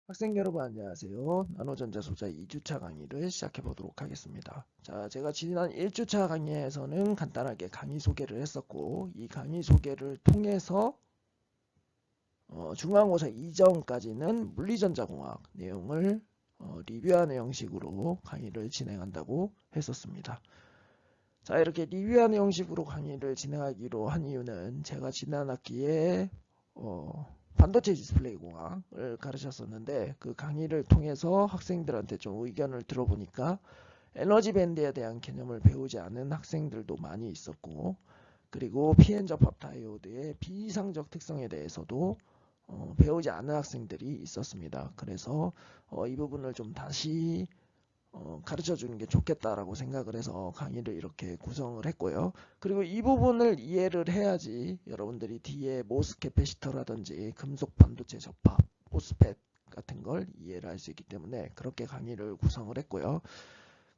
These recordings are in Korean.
학생 여러분 안녕하세요. 나노전자 소자 2주차 강의를 시작해 보도록 하겠습니다. 자, 제가 지난 1주차 강의에서는 간단하게 강의 소개를 했었고, 이 강의 소개를 통해서 중간고사 이전까지는 물리전자공학 내용을 리뷰하는 형식으로 강의를 진행한다고 했었습니다. 자, 이렇게 리뷰하는 형식으로 강의를 진행하기로 한 이유는 제가 지난 학기에 반도체 디스플레이 공학을 가르쳤었는데, 그 강의를 통해서 학생들한테 좀 의견을 들어보니까 에너지 밴드에 대한 개념을 배우지 않은 학생들도 많이 있었고, 그리고 PN 접합 다이오드의 비이상적 특성에 대해서도 배우지 않은 학생들이 있었습니다. 그래서 이 부분을 좀 다시 가르쳐 주는 게 좋겠다라고 생각을 해서 강의를 이렇게 구성을 했고요. 그리고 이 부분을 이해를 해야지 여러분들이 뒤에 모스 캐패시터라든지 금속 반도체 접합, 모스펫 같은 걸 이해를 할 수 있기 때문에 그렇게 강의를 구성을 했고요.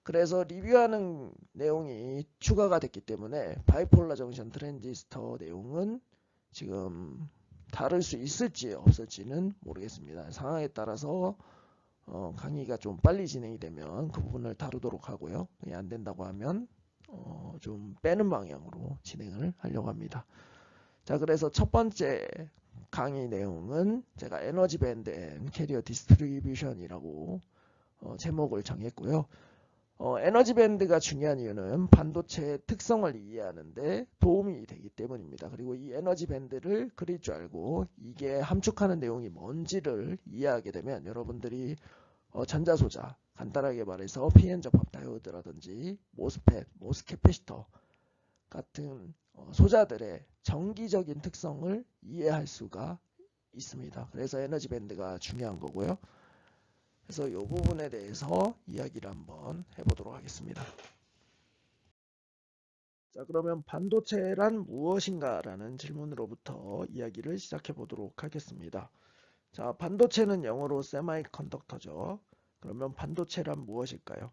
그래서 리뷰하는 내용이 추가가 됐기 때문에 바이폴라 정션 트랜지스터 내용은 지금 다룰 수 있을지 없을지는 모르겠습니다. 상황에 따라서 강의가 좀 빨리 진행이 되면 그 부분을 다루도록 하고요. 그게 안 된다고 하면 좀 빼는 방향으로 진행을 하려고 합니다. 자, 그래서 첫 번째 강의 내용은 제가 에너지 밴드 앤 캐리어 디스트리뷰션이라고 제목을 정했고요. 에너지 밴드가 중요한 이유는 반도체의 특성을 이해하는데 도움이 되기 때문입니다. 그리고 이 에너지 밴드를 그릴 줄 알고 이게 함축하는 내용이 뭔지를 이해하게 되면 여러분들이 전자소자, 간단하게 말해서 PN 접합 다이오드라든지 모스펫, 모스 캐패시터 같은 소자들의 정기적인 특성을 이해할 수가 있습니다. 그래서 에너지 밴드가 중요한 거고요. 그래서 이 부분에 대해서 이야기를 한번 해보도록 하겠습니다. 자, 그러면 반도체란 무엇인가라는 질문으로부터 이야기를 시작해 보도록 하겠습니다. 자, 반도체는 영어로 세마이컨덕터죠. 그러면 반도체란 무엇일까요?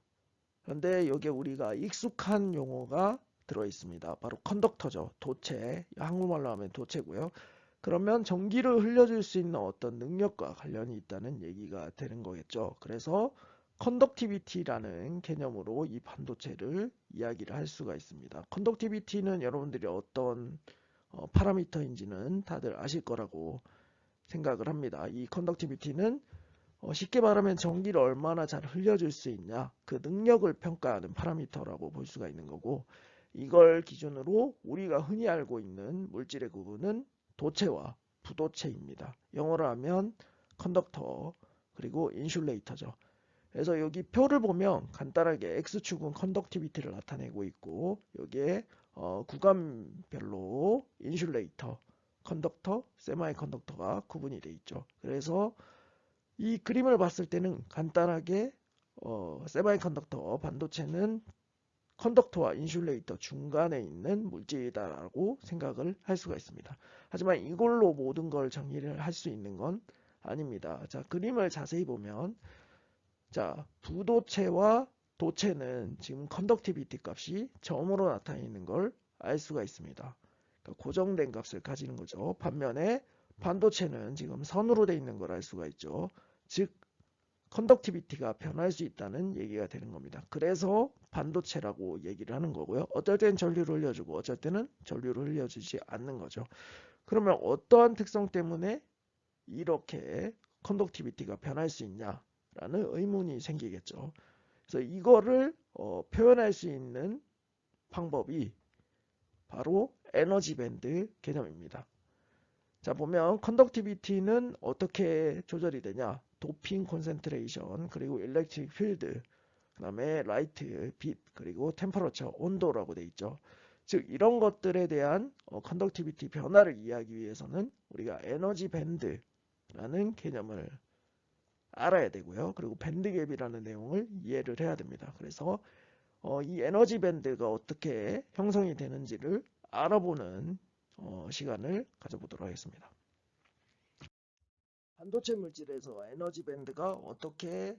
그런데 여기에 우리가 익숙한 용어가 들어 있습니다. 바로 컨덕터죠. 도체, 한국말로 하면 도체고요. 그러면 전기를 흘려줄 수 있는 어떤 능력과 관련이 있다는 얘기가 되는 거겠죠. 그래서 컨덕티비티라는 개념으로 이 반도체를 이야기를 할 수가 있습니다. 컨덕티비티는 여러분들이 어떤 파라미터인지는 다들 아실 거라고 생각을 합니다. 이 컨덕티비티는 쉽게 말하면 전기를 얼마나 잘 흘려줄 수 있냐, 그 능력을 평가하는 파라미터라고 볼 수가 있는 거고, 이걸 기준으로 우리가 흔히 알고 있는 물질의 구분은 도체와 부도체입니다. 영어로 하면 컨덕터 그리고 인슐레이터죠. 그래서 여기 표를 보면 간단하게 X축은 컨덕티비티를 나타내고 있고, 여기에 구간별로 인슐레이터, 컨덕터, 세마이 컨덕터가 구분이 되어 있죠. 그래서 이 그림을 봤을 때는 간단하게 세마이컨덕터 반도체는 컨덕터와 인슐레이터 중간에 있는 물질이다라고 생각을 할 수가 있습니다. 하지만 이걸로 모든 걸 정의를 할 수 있는 건 아닙니다. 자, 그림을 자세히 보면 자, 부도체와 도체는 지금 컨덕티비티 값이 점으로 나타나 있는 걸 알 수가 있습니다. 그러니까 고정된 값을 가지는 거죠. 반면에 반도체는 지금 선으로 되어 있는 걸 알 수가 있죠. 즉 컨덕티비티가 변할 수 있다는 얘기가 되는 겁니다. 그래서 반도체라고 얘기를 하는 거고요. 어떨 때는 전류를 흘려주고 어쩔 때는 전류를 흘려주지 않는 거죠. 그러면 어떠한 특성 때문에 이렇게 컨덕티비티가 변할 수 있냐라는 의문이 생기겠죠. 그래서 이거를 표현할 수 있는 방법이 바로 에너지 밴드 개념입니다. 자, 보면 컨덕티비티는 어떻게 조절이 되냐? 도핑 콘센트레이션, 그리고 일렉트릭 필드, 그 다음에 라이트, 빛, 그리고 템퍼러처, 온도라고 돼 있죠. 즉 이런 것들에 대한 컨덕티비티 변화를 이해하기 위해서는 우리가 에너지 밴드라는 개념을 알아야 되고요. 그리고 밴드갭이라는 내용을 이해를 해야 됩니다. 그래서 이 에너지 밴드가 어떻게 형성이 되는지를 알아보는 시간을 가져보도록 하겠습니다. 반도체 물질에서 에너지 밴드가 어떻게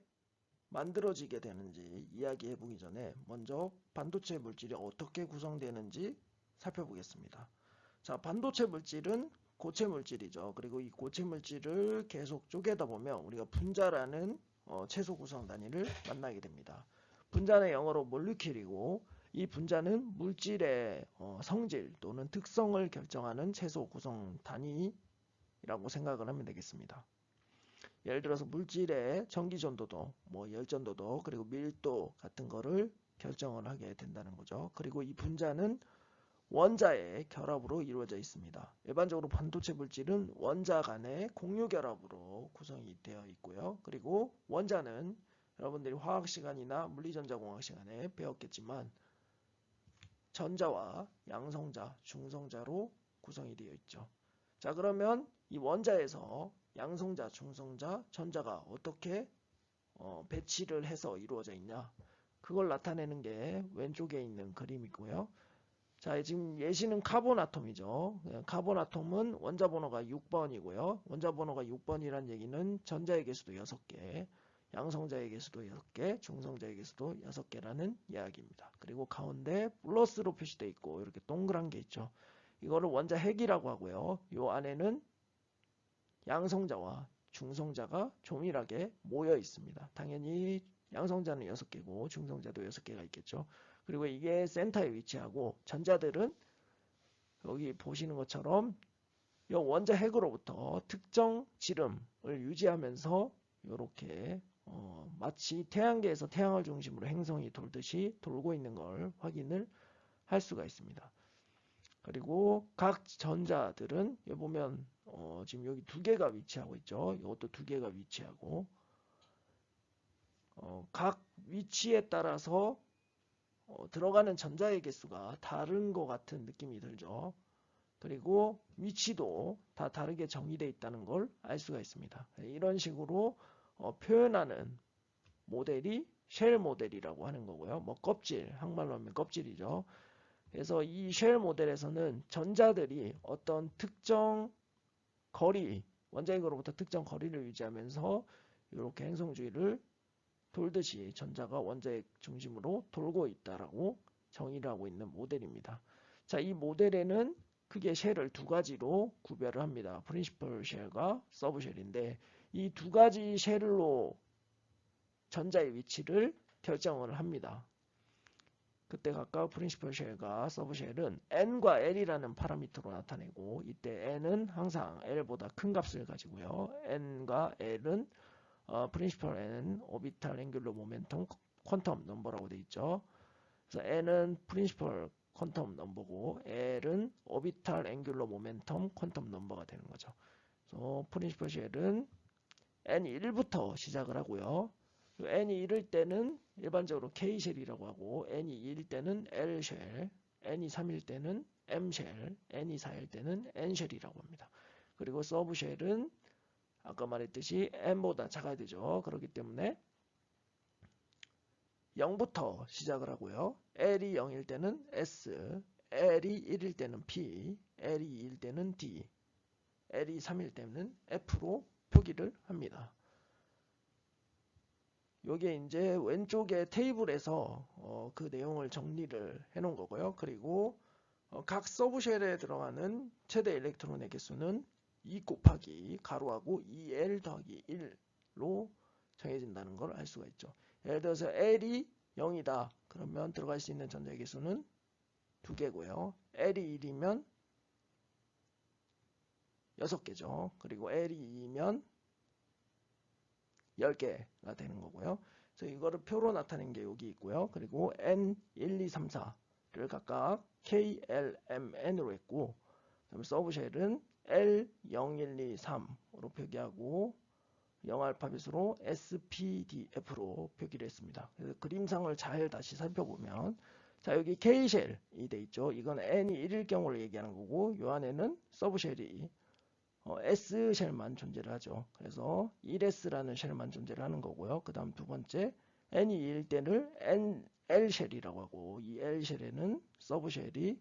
만들어지게 되는지 이야기해 보기 전에 먼저 반도체 물질이 어떻게 구성되는지 살펴보겠습니다. 자, 반도체 물질은 고체 물질이죠. 그리고 이 고체 물질을 계속 쪼개다 보면 우리가 분자라는 최소 구성 단위를 만나게 됩니다. 분자는 영어로 몰리큘이고 이 분자는 물질의 성질 또는 특성을 결정하는 최소 구성 단위라고 생각을 하면 되겠습니다. 예를 들어서 물질의 전기 전도도, 뭐 열전도도, 그리고 밀도 같은 거를 결정을 하게 된다는 거죠. 그리고 이 분자는 원자의 결합으로 이루어져 있습니다. 일반적으로 반도체 물질은 원자 간의 공유 결합으로 구성이 되어 있고요. 그리고 원자는 여러분들이 화학 시간이나 물리전자공학 시간에 배웠겠지만 전자와 양성자, 중성자로 구성이 되어 있죠. 자, 그러면 이 원자에서 양성자, 중성자, 전자가 어떻게 배치를 해서 이루어져 있냐? 그걸 나타내는 게 왼쪽에 있는 그림이고요. 자, 지금 예시는 카본 아톰이죠. 카본 아톰은 원자 번호가 6번이고요. 원자 번호가 6번이란 얘기는 전자의 개수도 6개, 양성자의 개수도 6개, 중성자의 개수도 6개라는 이야기입니다. 그리고 가운데 플러스로 표시되어 있고 이렇게 동그란 게 있죠. 이거를 원자 핵이라고 하고요. 이 안에는 양성자와 중성자가 조밀하게 모여 있습니다. 당연히 양성자는 6개고 중성자도 6개가 있겠죠. 그리고 이게 센터에 위치하고 전자들은 여기 보시는 것처럼 이 원자 핵으로부터 특정 지름을 유지하면서 이렇게 마치 태양계에서 태양을 중심으로 행성이 돌듯이 돌고 있는 걸 확인을 할 수가 있습니다. 그리고 각 전자들은 여기 보면 지금 여기 2개가 위치하고 있죠. 이것도 2개가 위치하고 각 위치에 따라서 들어가는 전자의 개수가 다른 것 같은 느낌이 들죠. 그리고 위치도 다 다르게 정의되어 있다는 걸 알 수가 있습니다. 이런 식으로 표현하는 모델이 쉘 모델이라고 하는 거고요. 뭐 껍질, 한말로 하면 껍질이죠. 그래서 이 쉘 모델에서는 전자들이 어떤 특정 거리, 원자핵으로부터 특정 거리를 유지하면서 이렇게 행성주의를 돌듯이 전자가 원자핵 중심으로 돌고 있다라고 정의를 하고 있는 모델입니다. 자, 이 모델에는 크게 쉘을 2가지로 구별을 합니다. 프린시플 쉘과 서브 쉘인데 이 2가지 쉘로 전자의 위치를 결정을 합니다. 그때 각각 프린시플 쉘과 서브 쉘은 n과 l이라는 파라미터로 나타내고 이때 n은 항상 l보다 큰 값을 가지고요. n과 l은 프린시플 n은 오비탈 앵귤러 모멘텀 퀀텀 넘버라고 되어 있죠. 그래서 n은 프린시플 퀀텀 넘버고 l은 오비탈 앵귤러 모멘텀 퀀텀 넘버가 되는 거죠. 그래서 프린시플 쉘은 n이 1부터 시작을 하고요. n이 1일 때는 일반적으로 K쉘이라고 하고 n이 2일 때는 L쉘, n이 3일 때는 M쉘, n이 4일 때는 N쉘이라고 합니다. 그리고 서브쉘은 아까 말했듯이 n보다 작아야 되죠. 그렇기 때문에 0부터 시작을 하고요. L이 0일 때는 S, L이 1일 때는 P, L이 2일 때는 D, L이 3일 때는 F로 표기를 합니다. 요게 이제 왼쪽에 테이블에서 그 내용을 정리를 해 놓은 거고요. 그리고 각 서브쉘에 들어가는 최대 일렉트론의 개수는 2 곱하기 가로하고 2L 더하기 1로 정해진다는 걸 알 수가 있죠. 예를 들어서 L이 0이다. 그러면 들어갈 수 있는 전자의 개수는 2개고요. L이 1이면 6개죠. 그리고 L이 2이면 10개가 되는 거고요. 그래서 이거를 표로 나타낸 게 여기 있고요. 그리고 N 1, 2, 3, 4를 각각 K, L, M, N으로 했고 그다음에 서브쉘은 L, 0, 1, 2, 3으로 표기하고 영알파벳으로 S, P, D, F로 표기를 했습니다. 그래서 그림상을 잘 다시 살펴보면 자 여기 K쉘이 돼 있죠. 이건 N이 1일 경우를 얘기하는 거고 이 안에는 서브쉘이 S쉘만 존재를 하죠. 그래서 1S라는 쉘만 존재를 하는 거고요. 그 다음 두 번째 N이 2일 때를 L쉘이라고 하고 이 L쉘에는 서브쉘이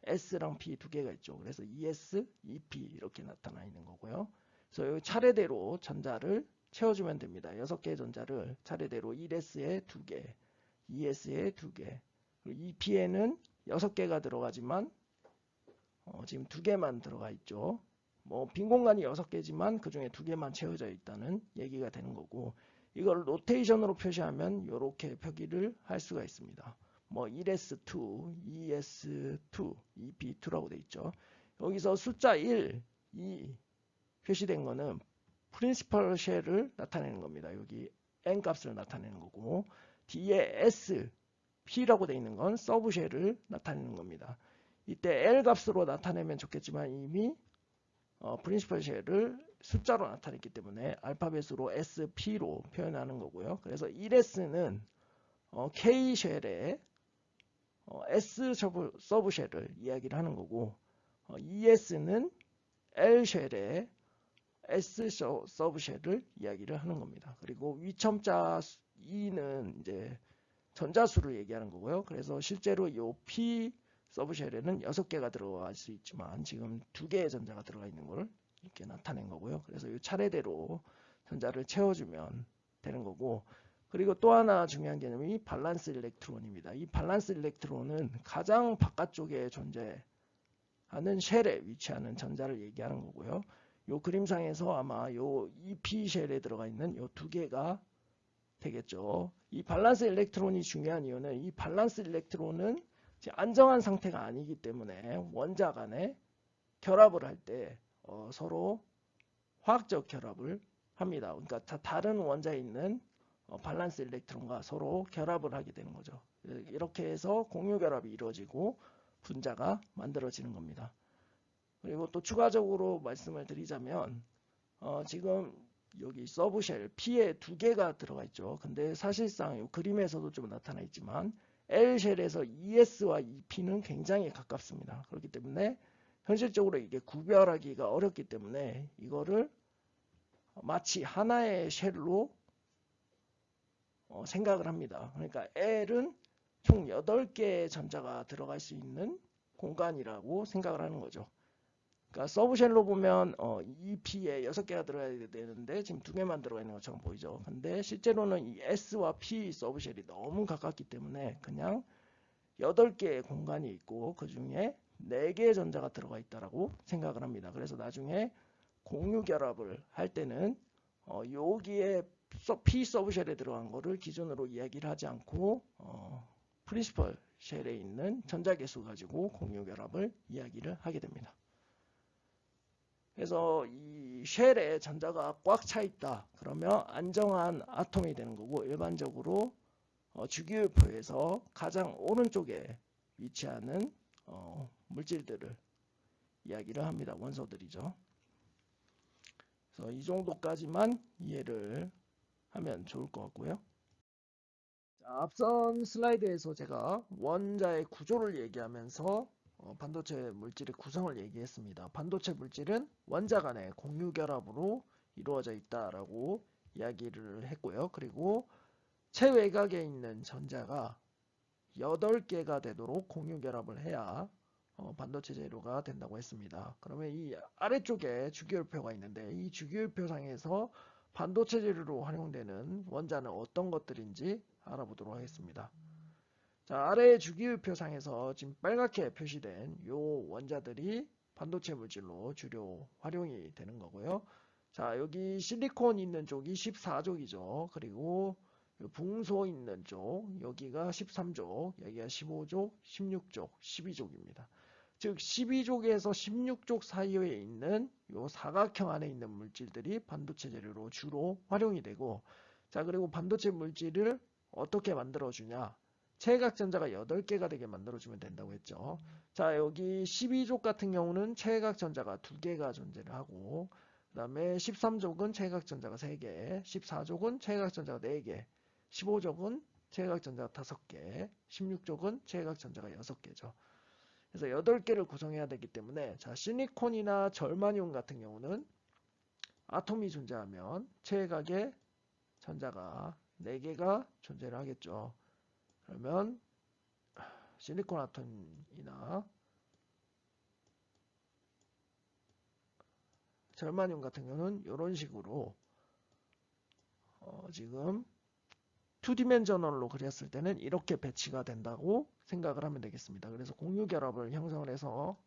S랑 P 2개가 있죠. 그래서 2S, 2P 이렇게 나타나 있는 거고요. 그래서 이 차례대로 전자를 채워주면 됩니다. 6개의 전자를 차례대로 1S에 2개, 2S에 2개, 그리고 2P에는 6개가 들어가지만 지금 2개만 들어가 있죠. 뭐 빈 공간이 6개지만 그 중에 2개만 채워져 있다는 얘기가 되는 거고, 이걸 로테이션으로 표시하면 이렇게 표기를 할 수가 있습니다. 뭐 1S2, 2S2, 2B2라고 돼 있죠. 여기서 숫자 1, 2 표시된 거는 프린시펄 쉘을 나타내는 겁니다. 여기 n 값을 나타내는 거고, 뒤에 S, P라고 돼 있는 건 서브 쉘을 나타내는 겁니다. 이때 L 값으로 나타내면 좋겠지만 이미 프린시펄 쉘을 숫자로 나타냈기 때문에 알파벳으로 SP로 표현하는 거고요. 그래서 1S는 K 쉘의 S 서브 쉘을 이야기를 하는 거고, 2S는 L 쉘의 S 서브 쉘을 이야기를 하는 겁니다. 그리고 위첨자 2는 이제 전자수를 얘기하는 거고요. 그래서 실제로 이 P 서브쉘에는 6개가 들어갈 수 있지만 지금 2개의 전자가 들어가 있는 걸 이렇게 나타낸 거고요. 그래서 이 차례대로 전자를 채워주면 되는 거고, 그리고 또 하나 중요한 개념이 밸런스 일렉트론입니다. 이 밸런스 일렉트론은 가장 바깥쪽에 존재하는 쉘에 위치하는 전자를 얘기하는 거고요. 이 그림상에서 아마 이 EP 쉘에 들어가 있는 이 2개가 되겠죠. 이 밸런스 일렉트론이 중요한 이유는 이 밸런스 일렉트론은 안정한 상태가 아니기 때문에 원자 간에 결합을 할 때 서로 화학적 결합을 합니다. 그러니까 다른 원자에 있는 밸런스 일렉트론과 서로 결합을 하게 되는 거죠. 이렇게 해서 공유 결합이 이루어지고 분자가 만들어지는 겁니다. 그리고 또 추가적으로 말씀을 드리자면 지금 여기 서브쉘 P에 2개가 들어가 있죠. 근데 사실상 이 그림에서도 좀 나타나 있지만 L쉘에서 ES와 EP는 굉장히 가깝습니다. 그렇기 때문에 현실적으로 이게 구별하기가 어렵기 때문에 이거를 마치 하나의 쉘로 생각을 합니다. 그러니까 L은 총 8개의 전자가 들어갈 수 있는 공간이라고 생각을 하는 거죠. 그러니까 서브쉘로 보면 EP에 6개가 들어가야 되는데 지금 2개만 들어가 있는 것처럼 보이죠. 근데 실제로는 이 S와 P 서브쉘이 너무 가깝기 때문에 그냥 8개의 공간이 있고 그 중에 4개의 전자가 들어가 있다라고 생각을 합니다. 그래서 나중에 공유 결합을 할 때는 여기에 P 서브쉘에 들어간 거를 기준으로 이야기를 하지 않고 프린시펄 쉘에 있는 전자 개수 가지고 공유 결합을 이야기를 하게 됩니다. 그래서 이 쉘에 전자가 꽉 차 있다. 그러면 안정한 아톰이 되는 거고, 일반적으로 주기율표에서 가장 오른쪽에 위치하는 물질들을 이야기를 합니다. 원소들이죠. 그래서 이 정도까지만 이해를 하면 좋을 것 같고요. 자, 앞선 슬라이드에서 제가 원자의 구조를 얘기하면서 반도체 물질의 구성을 얘기했습니다. 반도체 물질은 원자 간의 공유 결합으로 이루어져 있다라고 이야기를 했고요. 그리고 최외곽에 있는 전자가 8개가 되도록 공유 결합을 해야 반도체 재료가 된다고 했습니다. 그러면 이 아래쪽에 주기율표가 있는데 이 주기율표상에서 반도체 재료로 활용되는 원자는 어떤 것들인지 알아보도록 하겠습니다. 자, 아래 주기율표상에서 지금 빨갛게 표시된 이 원자들이 반도체 물질로 주로 활용이 되는 거고요. 자, 여기 실리콘 있는 쪽이 14족이죠. 그리고 붕소 있는 쪽, 여기가 13족, 여기가 15족, 16족, 12족입니다. 즉 12족에서 16족 사이에 있는 이 사각형 안에 있는 물질들이 반도체 재료로 주로 활용이 되고, 자, 그리고 반도체 물질을 어떻게 만들어주냐? 최외곽전자가 8개가 되게 만들어주면 된다고 했죠. 자, 여기 12족 같은 경우는 최외곽전자가 2개가 존재를 하고, 그 다음에 13족은 최외곽전자가 3개, 14족은 최외곽전자가 4개, 15족은 최외곽전자가 5개, 16족은 최외곽전자가 6개죠. 그래서 8개를 구성해야 되기 때문에, 자, 실리콘이나 절마늄 같은 경우는 아톰이 존재하면 최외곽에 전자가 4개가 존재를 하겠죠. 그러면 실리콘 아톰이나 절마늄 같은 경우는 이런 식으로 지금 2디멘저널로 그렸을 때는 이렇게 배치가 된다고 생각을 하면 되겠습니다. 그래서 공유 결합을 형성을 해서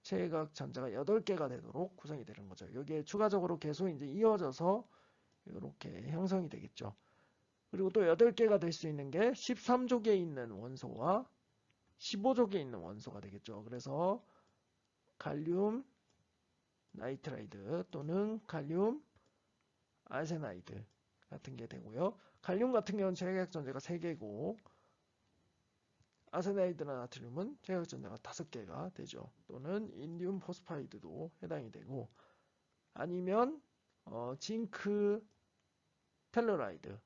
체각 전자가 8개가 되도록 구성이 되는 거죠. 여기에 추가적으로 계속 이제 이어져서 이렇게 형성이 되겠죠. 그리고 또 8개가 될 수 있는 게 13족에 있는 원소와 15족에 있는 원소가 되겠죠. 그래서 칼륨 나이트라이드 또는 칼륨 아세나이드 같은 게 되고요. 칼륨 같은 경우는 체각 전자가 3개고 아세나이드나 나트륨은 체각 전자가 5개가 되죠. 또는 인디움 포스파이드도 해당이 되고 아니면 징크 텔루라이드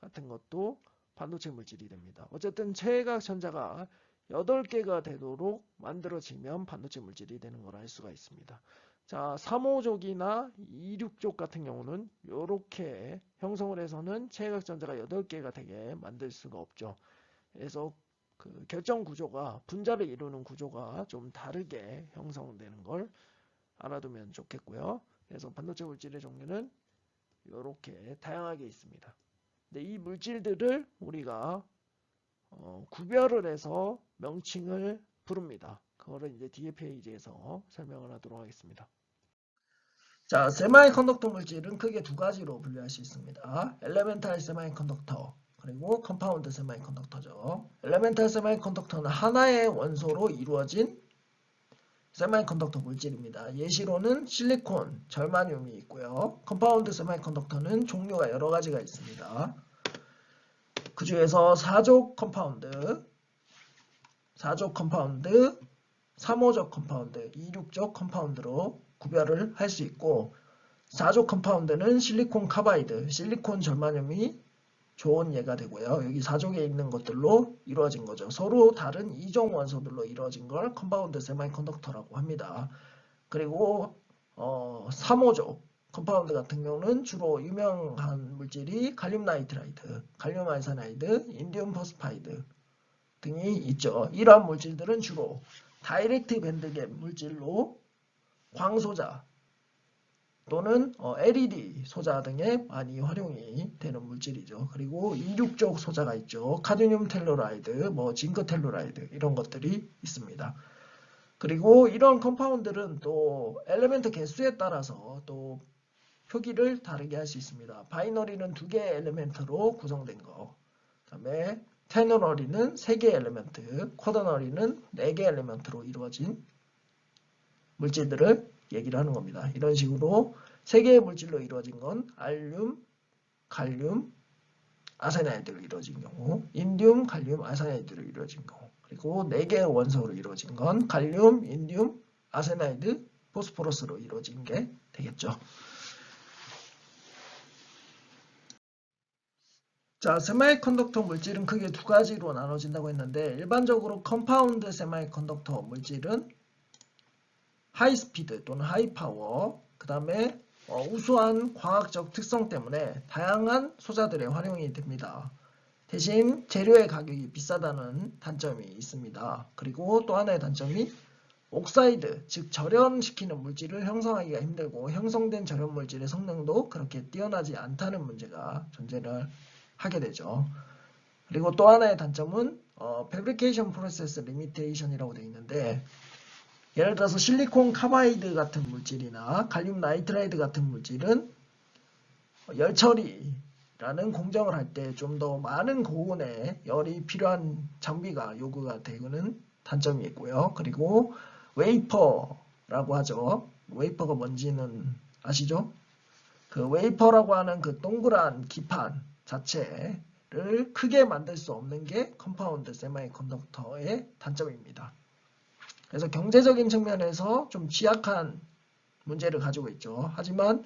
같은 것도 반도체 물질이 됩니다. 어쨌든 체각 전자가 8개가 되도록 만들어지면 반도체 물질이 되는 걸 알 수가 있습니다. 자, 3호족이나 26족 같은 경우는 이렇게 형성을 해서는 체각 전자가 8개가 되게 만들 수가 없죠. 그래서 그 결정 구조가 분자를 이루는 구조가 좀 다르게 형성되는 걸 알아두면 좋겠고요. 그래서 반도체 물질의 종류는 이렇게 다양하게 있습니다. 근데 이 물질들을 우리가 구별을 해서 명칭을 부릅니다. 그거를 이제 뒤에 페이지에서 설명을 하도록 하겠습니다. 자, 세마이컨덕터 물질은 크게 2가지로 분류할 수 있습니다. 엘레멘탈 세마이컨덕터 그리고 컴파운드 세마이컨덕터죠. 엘레멘탈 세마이컨덕터는 하나의 원소로 이루어진 세마이컨덕터 물질입니다. 예시로는 실리콘, 절마늄이 있고요. 컴파운드 세마이컨덕터는 종류가 여러 가지가 있습니다. 그 중에서 4족 컴파운드, 3호족 컴파운드, 26족 컴파운드로 구별을 할 수 있고 4족 컴파운드는 실리콘 카바이드, 실리콘 절마늄이 좋은 예가 되고요. 여기 4족에 있는 것들로 이루어진 거죠. 서로 다른 이종 원소들로 이루어진 걸 컴파운드 세마이컨덕터라고 합니다. 그리고 3호족 컴파운드 같은 경우는 주로 유명한 물질이 칼륨 나이트라이드, 칼륨 아세나이드, 인디움 포스파이드 등이 있죠. 이러한 물질들은 주로 다이렉트 밴드갭 물질로 광소자 또는 LED 소자 등에 많이 활용이 되는 물질이죠. 그리고 26족 소자가 있죠. 카드뮴 텔루라이드, 징크 텔루라이드 이런 것들이 있습니다. 그리고 이런 컴파운드들은 또 엘레멘트 개수에 따라서 또 표기를 다르게 할 수 있습니다. 바이너리는 2개의 엘레멘트로 구성된 거, 그 다음에 테너러리는 3개의 엘레멘트, 쿼터너리는 4개의 엘레멘트로 이루어진 물질들을 얘기를 하는 겁니다. 이런 식으로 3개의 물질로 이루어진 건 알륨, 칼륨, 아세나이드로 이루어진 경우, 인디움, 칼륨, 아세나이드로 이루어진 경우, 그리고 4개의 원소로 이루어진 건 칼륨, 인디움, 아세나이드, 포스포러스로 이루어진 게 되겠죠. 자, 세마이컨덕터 물질은 크게 2가지로 나눠진다고 했는데 일반적으로 컴파운드 세마이컨덕터 물질은 하이스피드 또는 하이파워, 그 다음에 우수한 과학적 특성 때문에 다양한 소자들에 활용이 됩니다. 대신 재료의 가격이 비싸다는 단점이 있습니다. 그리고 또 하나의 단점이 옥사이드, 즉 절연시키는 물질을 형성하기가 힘들고 형성된 절연 물질의 성능도 그렇게 뛰어나지 않다는 문제가 존재를 하게 되죠. 그리고 또 하나의 단점은 Fabrication Process Limitation이라고 되어 있는데 예를 들어서 실리콘 카바이드 같은 물질이나 칼륨 나이트라이드 같은 물질은 열 처리라는 공정을 할 때 좀 더 많은 고온의 열이 필요한 장비가 요구가 되는 단점이 있고요. 그리고 웨이퍼라고 하죠. 웨이퍼가 뭔지는 아시죠? 그 웨이퍼라고 하는 그 동그란 기판 자체를 크게 만들 수 없는 게 컴파운드 세마이컨덕터의 단점입니다. 그래서 경제적인 측면에서 좀 취약한 문제를 가지고 있죠. 하지만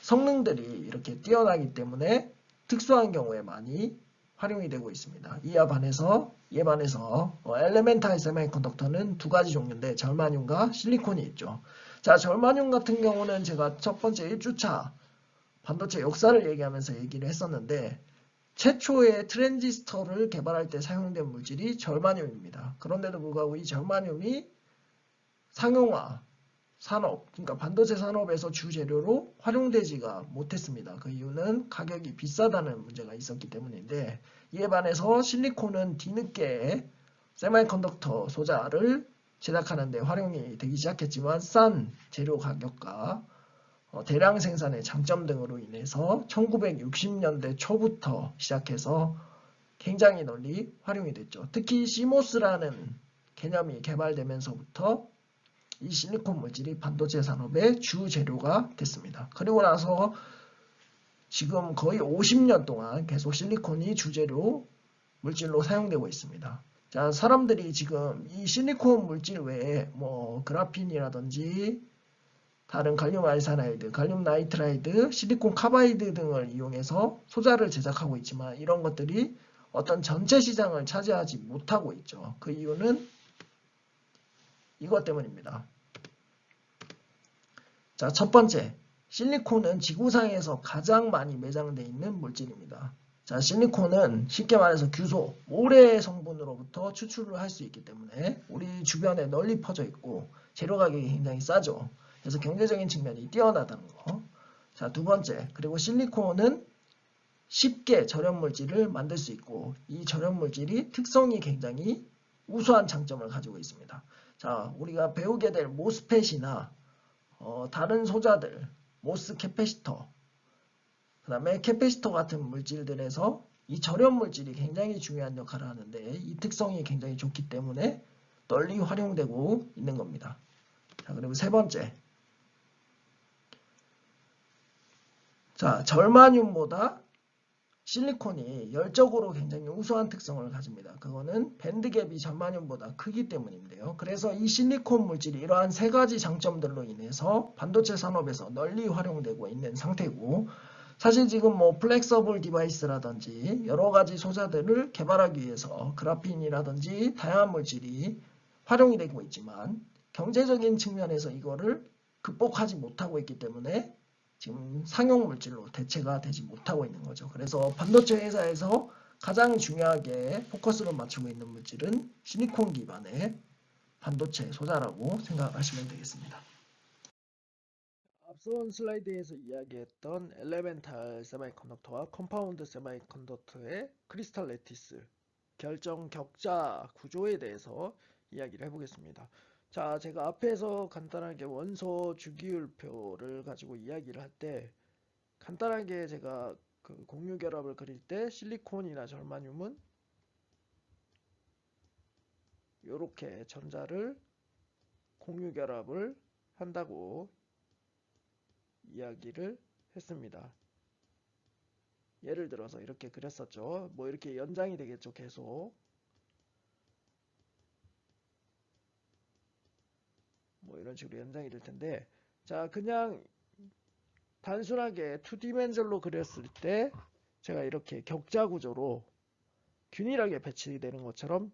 성능들이 이렇게 뛰어나기 때문에 특수한 경우에 많이 활용이 되고 있습니다. 이에 반해서 엘레멘탈 세마이컨덕터는 2가지 종류인데 절마늄과 실리콘이 있죠. 자, 절마늄 같은 경우는 제가 첫 번째 1주차 반도체 역사를 얘기하면서 얘기를 했었는데 최초의 트랜지스터를 개발할 때 사용된 물질이 절마늄입니다. 그런데도 불구하고 이 절마늄이 상용화 산업, 그러니까 반도체 산업에서 주재료로 활용되지가 못했습니다. 그 이유는 가격이 비싸다는 문제가 있었기 때문인데 이에 반해서 실리콘은 뒤늦게 세마이컨덕터 소자를 제작하는 데 활용이 되기 시작했지만 싼 재료 가격과 대량 생산의 장점 등으로 인해서 1960년대 초부터 시작해서 굉장히 널리 활용이 됐죠. 특히 CMOS라는 개념이 개발되면서부터 이 실리콘 물질이 반도체 산업의 주 재료가 됐습니다. 그리고 나서 지금 거의 50년 동안 계속 실리콘이 주재료 물질로 사용되고 있습니다. 자, 사람들이 지금 이 실리콘 물질 외에 뭐 그라핀이라든지 다른 갈륨 알사나이드, 갈륨 나이트라이드, 실리콘 카바이드 등을 이용해서 소자를 제작하고 있지만 이런 것들이 어떤 전체 시장을 차지하지 못하고 있죠. 그 이유는 이것 때문입니다. 자, 첫 번째, 실리콘은 지구상에서 가장 많이 매장되어 있는 물질입니다. 자, 실리콘은 쉽게 말해서 규소, 모래 성분으로부터 추출을 할 수 있기 때문에 우리 주변에 널리 퍼져 있고 재료 가격이 굉장히 싸죠. 그래서 경제적인 측면이 뛰어나다는 거. 자, 두 번째, 그리고 실리콘은 쉽게 절연 물질을 만들 수 있고 이 절연 물질이 특성이 굉장히 우수한 장점을 가지고 있습니다. 자, 우리가 배우게 될 모스펫이나 다른 소자들, 모스 캐패시터, 그 다음에 캐패시터 같은 물질들에서 이 절연 물질이 굉장히 중요한 역할을 하는데 이 특성이 굉장히 좋기 때문에 널리 활용되고 있는 겁니다. 자, 그리고 세 번째. 자, 절마늄보다 실리콘이 열적으로 굉장히 우수한 특성을 가집니다. 그거는 밴드갭이 절마늄보다 크기 때문인데요. 그래서 이 실리콘 물질이 이러한 세 가지 장점들로 인해서 반도체 산업에서 널리 활용되고 있는 상태고 사실 지금 뭐 플렉서블 디바이스라든지 여러 가지 소자들을 개발하기 위해서 그라핀이라든지 다양한 물질이 활용이 되고 있지만 경제적인 측면에서 이거를 극복하지 못하고 있기 때문에 지금 상용 물질로 대체가 되지 못하고 있는 거죠. 그래서 반도체 회사에서 가장 중요하게 포커스를 맞추고 있는 물질은 실리콘 기반의 반도체 소자라고 생각하시면 되겠습니다. 앞선 슬라이드에서 이야기했던 엘레멘탈 세미컨덕터와 컴파운드 세미컨덕터의 크리스탈 레티스 결정 격자 구조에 대해서 이야기를 해보겠습니다. 자, 제가 앞에서 간단하게 원소 주기율표를 가지고 이야기를 할 때 간단하게 제가 그 공유 결합을 그릴 때 실리콘이나 절마늄은 이렇게 전자를 공유 결합을 한다고 이야기를 했습니다. 예를 들어서 이렇게 그렸었죠. 뭐 이렇게 연장이 되겠죠. 계속 뭐 이런 식으로 연장이 될 텐데, 자, 그냥 단순하게 2디멘전로 그렸을 때 제가 이렇게 격자 구조로 균일하게 배치되는 것처럼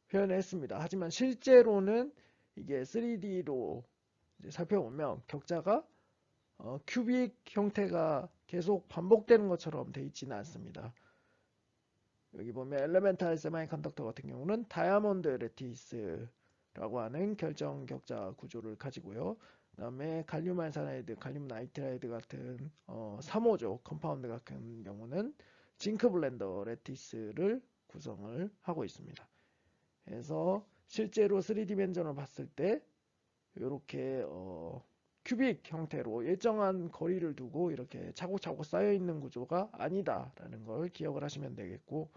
표현을 했습니다. 하지만 실제로는 이게 3D로 살펴보면 격자가 큐빅 형태가 계속 반복되는 것처럼 되어 있지는 않습니다. 여기 보면 엘레멘탈 세미컨덕터 같은 경우는 다이아몬드 레티스라고 하는 결정 격자 구조를 가지고요. 그 다음에 갈륨 알사나이드, 갈륨 나이트라이드 같은 3호조 컴파운드 같은 경우는 징크 블렌더 레티스를 구성을 하고 있습니다. 그래서 실제로 3디멘전을 봤을 때 이렇게 큐빅 형태로 일정한 거리를 두고 이렇게 차곡차곡 쌓여있는 구조가 아니다라는 걸 기억을 하시면 되겠고,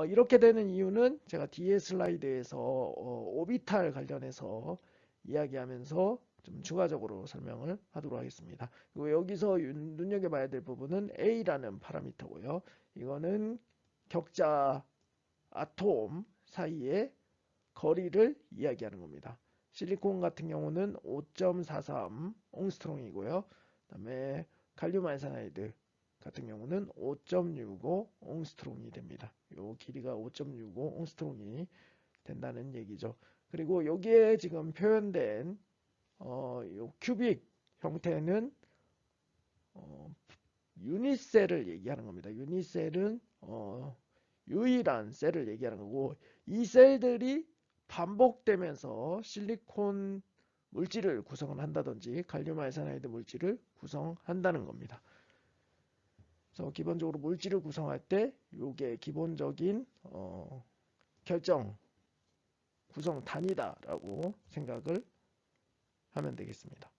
이렇게 되는 이유는 제가 뒤에 슬라이드에서 오비탈 관련해서 이야기하면서 좀 추가적으로 설명을 하도록 하겠습니다. 그리고 여기서 눈여겨봐야 될 부분은 A라는 파라미터고요. 이거는 격자 아톰 사이의 거리를 이야기하는 겁니다. 실리콘 같은 경우는 5.43 옹스트롱이고요. 그 다음에 갈륨 알사나이드 같은 경우는 5.65 옹스트롱이 됩니다. 요 길이가 5.65 옹스트롱이 된다는 얘기죠. 그리고 여기에 지금 표현된 요 큐빅 형태는 유니셀을 얘기하는 겁니다. 유니셀은 유일한 셀을 얘기하는 거고, 이 셀들이 반복되면서 실리콘 물질을 구성을 한다든지 갈륨 알사나이드 물질을 구성한다는 겁니다. 그래서 기본적으로 물질을 구성할 때 이게 기본적인 결정 구성 단위다라고 생각을 하면 되겠습니다.